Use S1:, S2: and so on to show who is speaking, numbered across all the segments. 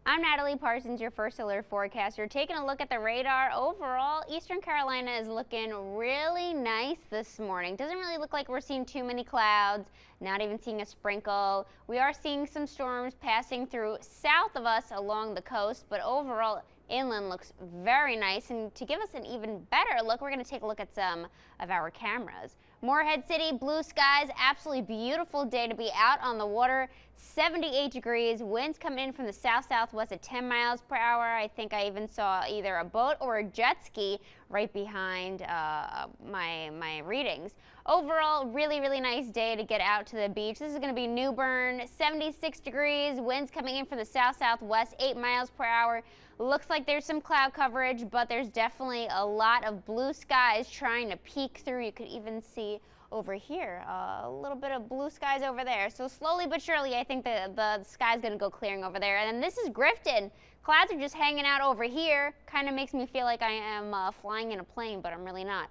S1: I'm Natalie Parsons, your first alert forecaster. Taking a look at the radar, overall, Eastern Carolina is looking really nice this morning. Doesn't really look like we're seeing too many clouds, not even seeing a sprinkle. We are seeing some storms passing through south of us along the coast, but overall, inland looks very nice. And to give us an even better look, we're going to take a look at some of our cameras. Morehead City, blue skies, absolutely beautiful day to be out on the water. 78 degrees, winds coming in from the south-southwest at 10 miles per hour. I think I even saw either a boat or a jet ski right behind my readings. Overall, really nice day to get out to the beach. This is going to be New Bern, 76 degrees, winds coming in from the south-southwest, 8 miles per hour. Looks like there's some cloud coverage, but there's definitely a lot of blue skies trying to peek through. You could even see over here a little bit of blue skies over there. So slowly but surely, I think the sky's going to go clearing over there. And then this is Grifton. Clouds are just hanging out over here. Kind of makes me feel like I am flying in a plane, but I'm really not.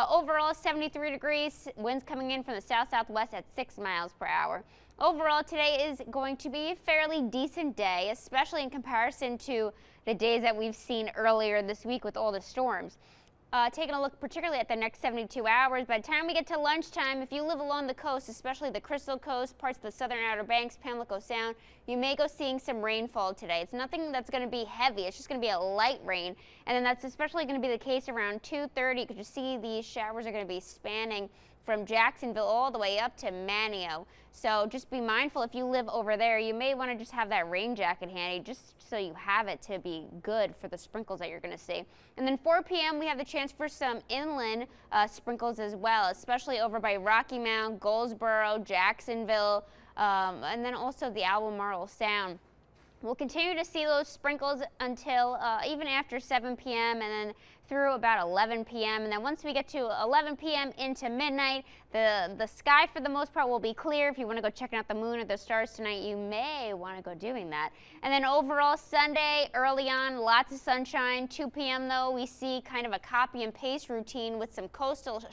S1: Overall, 73 degrees, winds coming in from the south-southwest at 6 miles per hour. Overall, today is going to be a fairly decent day, especially in comparison to the days that we've seen earlier this week with all the storms. Taking a look particularly at the next 72 hours, by the time we get to lunchtime, if you live along the coast, especially the Crystal Coast, parts of the southern Outer Banks, Pamlico Sound, you may go seeing some rainfall today. It's nothing that's going to be heavy. It's just going to be a light rain. And then that's especially going to be the case around 2:30 because you see these showers are going to be spanning from Jacksonville all the way up to Manio. So just be mindful if you live over there, you may want to just have that rain jacket handy just so you have it to be good for the sprinkles that you're going to see. And then 4 p.m. we have the chance for some inland sprinkles as well, especially over by Rocky Mount, Goldsboro, Jacksonville, and then also the Albemarle Sound. We'll continue to see those sprinkles until even after 7 p.m. and then through about 11 p.m. And then once we get to 11 p.m. into midnight, the sky for the most part will be clear. If you want to go checking out the moon or the stars tonight, you may want to go doing that. And then overall Sunday, early on, lots of sunshine. 2 p.m. though, we see kind of a copy and paste routine with some coastal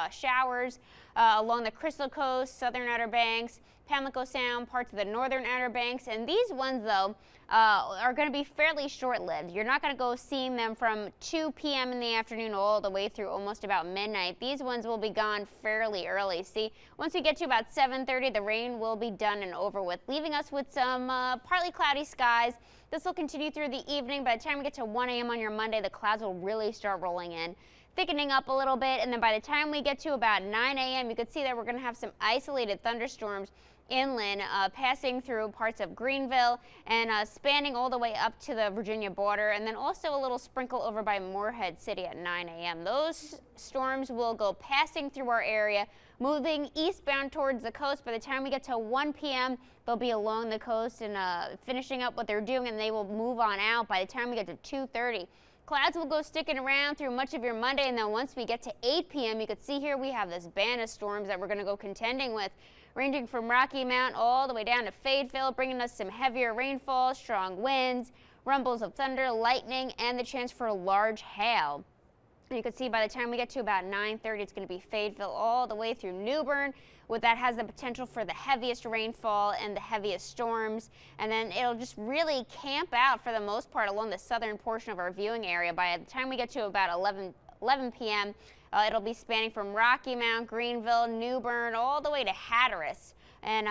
S1: showers along the Crystal Coast, southern Outer Banks, Pamlico Sound, parts of the northern Outer Banks. And these ones, though, are going to be fairly short-lived. You're not going to go seeing them from 2 p.m. in the afternoon all the way through almost about midnight. These ones will be gone fairly early. See, once we get to about 7:30, the rain will be done and over with, leaving us with some partly cloudy skies. This will continue through the evening. By the time we get to 1 a.m. on your Monday, the clouds will really start rolling in, thickening up a little bit, and then by the time we get to about 9 a.m., you can see that we're going to have some isolated thunderstorms inland, passing through parts of Greenville and spanning all the way up to the Virginia border, and then also a little sprinkle over by Morehead City at 9 a.m. Those storms will go passing through our area, moving eastbound towards the coast. By the time we get to 1 p.m., they'll be along the coast and finishing up what they're doing, and they will move on out by the time we get to 2:30. Clouds will go sticking around through much of your Monday, and then once we get to 8 p.m., you can see here we have this band of storms that we're going to go contending with, ranging from Rocky Mount all the way down to Fayetteville, bringing us some heavier rainfall, strong winds, rumbles of thunder, lightning, and the chance for large hail. And you can see by the time we get to about 9:30, it's going to be Fayetteville all the way through New Bern, that has the potential for the heaviest rainfall and the heaviest storms. And then it'll just really camp out for the most part along the southern portion of our viewing area. By the time we get to about 11 p.m., it'll be spanning from Rocky Mount, Greenville, New Bern, all the way to Hatteras and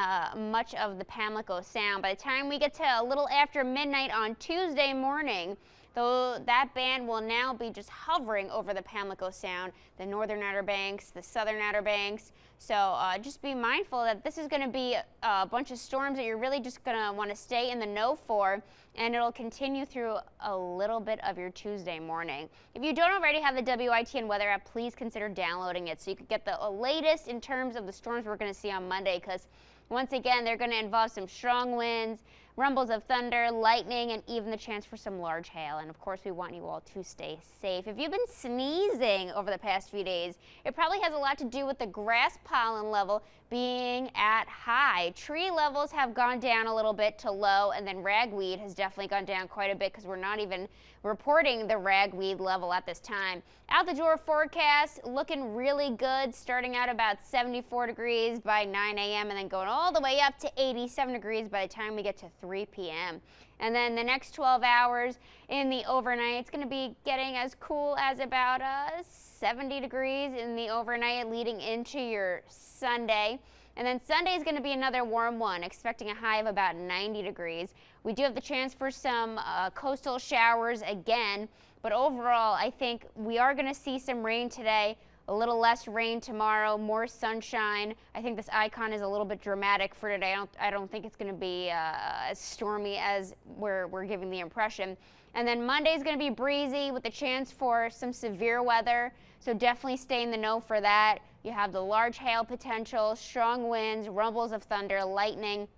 S1: much of the Pamlico Sound. By the time we get to a little after midnight on Tuesday morning, though, that band will now be just hovering over the Pamlico Sound, the northern Outer Banks, the southern Outer Banks. So just be mindful that this is going to be a bunch of storms that you're really just going to want to stay in the know for, and it'll continue through a little bit of your Tuesday morning. If you don't already have the WITN weather app, please consider downloading it so you can get the latest in terms of the storms we're going to see on Monday, because once again, they're going to involve some strong winds, rumbles of thunder, lightning, and even the chance for some large hail. And of course, we want you all to stay safe. If you've been sneezing over the past few days, it probably has a lot to do with the grass pollen level being at high. Tree levels have gone down a little bit to low, and then ragweed has definitely gone down quite a bit because we're not even reporting the ragweed level at this time. Out the door forecast looking really good, starting out about 74 degrees by 9 a.m. and then going all the way up to 87 degrees by the time we get to 3 p.m. And then the next 12 hours in the overnight, it's going to be getting as cool as about 70 degrees in the overnight leading into your Sunday. And then Sunday is going to be another warm one, expecting a high of about 90 degrees. We do have the chance for some coastal showers again, but overall, I think we are going to see some rain today. A little less rain tomorrow, more sunshine. I think this icon is a little bit dramatic for today. I don't think it's going to be as stormy as we're giving the impression. And then Monday is going to be breezy with a chance for some severe weather. So definitely stay in the know for that. You have the large hail potential, strong winds, rumbles of thunder, lightning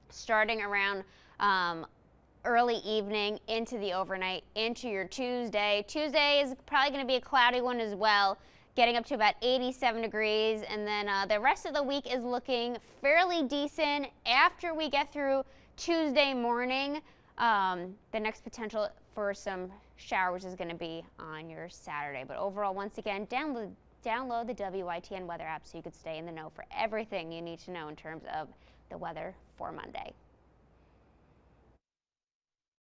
S1: starting around early evening into the overnight into your Tuesday. Tuesday is probably going to be a cloudy one as well, getting up to about 87 degrees, and then the rest of the week is looking fairly decent. After we get through Tuesday morning, the next potential for some showers is going to be on your Saturday. But overall, once again, download the WITN weather app so you could stay in the know for everything you need to know in terms of the weather for Monday.